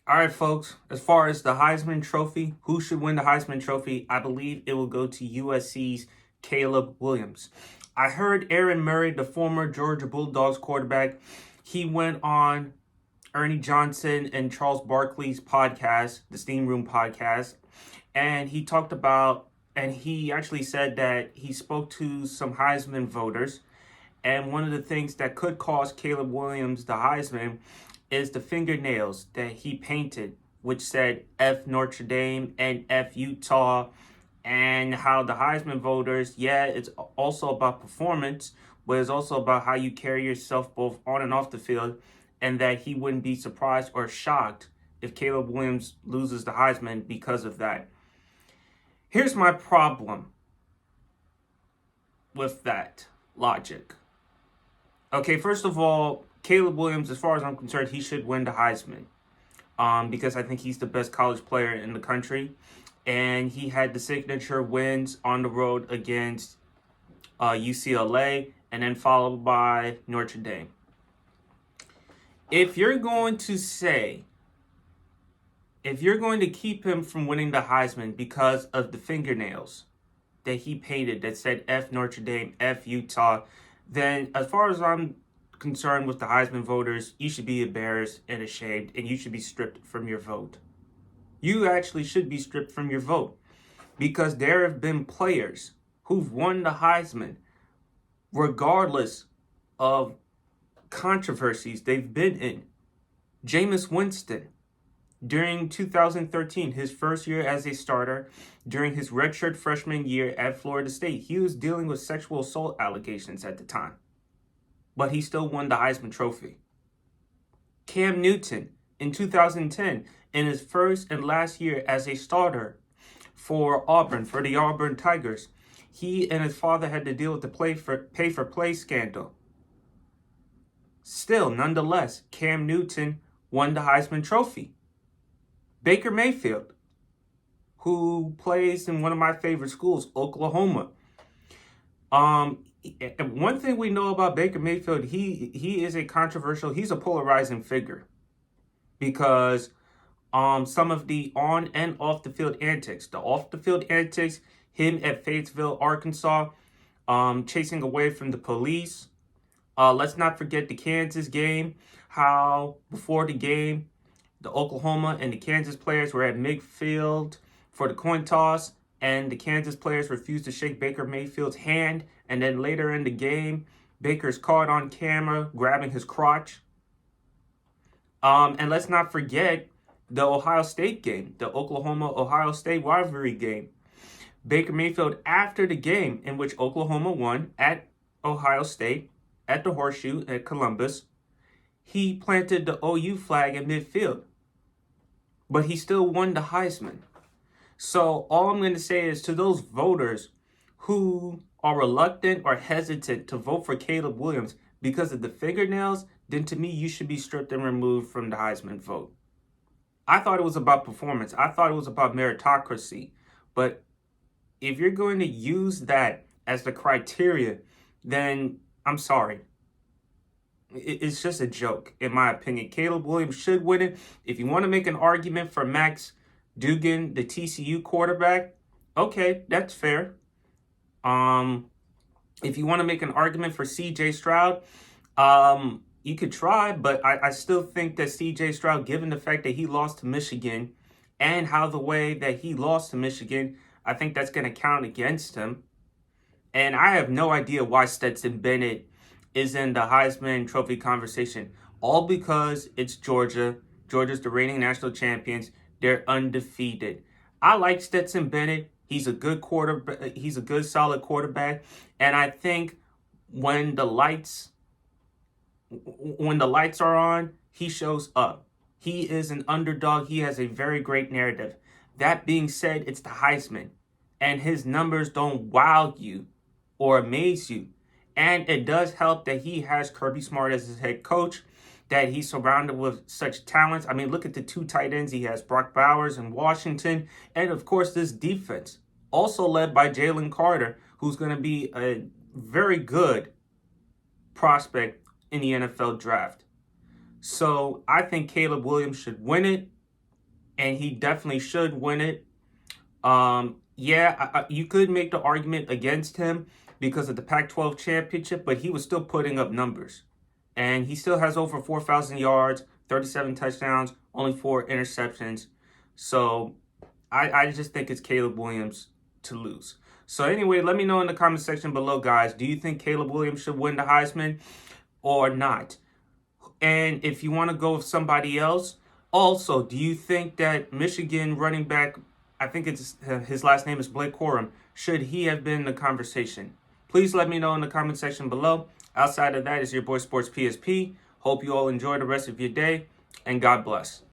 All right, folks, as far as the Heisman Trophy, who should win the Heisman Trophy? I believe it will go to USC's Caleb Williams. I heard Aaron Murray, the former Georgia Bulldogs quarterback, he went on Ernie Johnson and Charles Barkley's podcast, the Steam Room podcast, and he talked about, and he actually said that he spoke to some Heisman voters, and one of the things that could cost Caleb Williams the Heisman is the fingernails that he painted, which said F Notre Dame and F Utah, and how the Heisman voters, yeah, it's also about performance, but it's also about how you carry yourself both on and off the field, and that he wouldn't be surprised or shocked if Caleb Williams loses the Heisman because of that. Here's my problem with that logic. Okay, first of all, Caleb Williams, as far as I'm concerned, he should win the Heisman because I think he's the best college player in the country. And he had the signature wins on the road against UCLA and then followed by Notre Dame. If you're going to keep him from winning the Heisman because of the fingernails that he painted that said F Notre Dame, F Utah, then as far as I'm concerned with the Heisman voters, you should be embarrassed and ashamed, and you should be stripped from your vote. You actually should be stripped from your vote because there have been players who've won the Heisman regardless of controversies they've been in. Jameis Winston, during 2013, his first year as a starter, during his redshirt freshman year at Florida State, he was dealing with sexual assault allegations at the time, but he still won the Heisman Trophy. Cam Newton, in 2010, in his first and last year as a starter for Auburn, for the Auburn Tigers, he and his father had to deal with the pay-for-play scandal. Still, nonetheless, Cam Newton won the Heisman Trophy. Baker Mayfield, who plays in one of my favorite schools, Oklahoma. One thing we know about Baker Mayfield, he is he's a polarizing figure because some of the on and off the field antics, him at Fayetteville, Arkansas, chasing away from the police. Let's not forget the Kansas game, how before the game, the Oklahoma and the Kansas players were at midfield for the coin toss, and the Kansas players refused to shake Baker Mayfield's hand. And then later in the game, Baker's caught on camera grabbing his crotch. And let's not forget the Ohio State game, the Oklahoma-Ohio State rivalry game. Baker Mayfield, after the game in which Oklahoma won at Ohio State, at the Horseshoe at Columbus, he planted the OU flag in midfield, but he still won the Heisman. So all I'm going to say is to those voters who are reluctant or hesitant to vote for Caleb Williams because of the fingernails, then to me, you should be stripped and removed from the Heisman vote. I thought it was about performance. I thought it was about meritocracy. But if you're going to use that as the criteria, then I'm sorry. It's just a joke, in my opinion. Caleb Williams should win it. If you want to make an argument for Max Duggan, the TCU quarterback, okay, that's fair. If you want to make an argument for CJ Stroud, you could try, but I still think that CJ Stroud, given the fact that he lost to Michigan and how the way that he lost to Michigan, I think that's going to count against him. And I have no idea why Stetson Bennett is in the Heisman Trophy conversation, all because it's Georgia. Georgia's the reigning national champions. They're undefeated. I like Stetson Bennett. He's a good quarterback. He's a good, solid quarterback. And I think when the lights are on, he shows up. He is an underdog. He has a very great narrative. That being said, it's the Heisman, and his numbers don't wow you or amaze you. And it does help that he has Kirby Smart as his head coach, that he's surrounded with such talents. I mean, look at the two tight ends. He has Brock Bowers in Washington. And, of course, this defense, also led by Jalen Carter, who's going to be a very good prospect in the NFL draft. So I think Caleb Williams should win it. and he definitely should win it. Yeah, you could make the argument against him because of the Pac-12 championship, but he was still putting up numbers. And he still has over 4,000 yards, 37 touchdowns, only 4 interceptions. So I just think it's Caleb Williams to lose. So anyway, let me know in the comment section below, guys. Do you think Caleb Williams should win the Heisman or not? And if you want to go with somebody else, also, do you think that Michigan running back, I think his last name is Blake Corum, should he have been in the conversation? Please let me know in the comment section below. Outside of that is your boy Sports PSP. Hope you all enjoy the rest of your day, and God bless.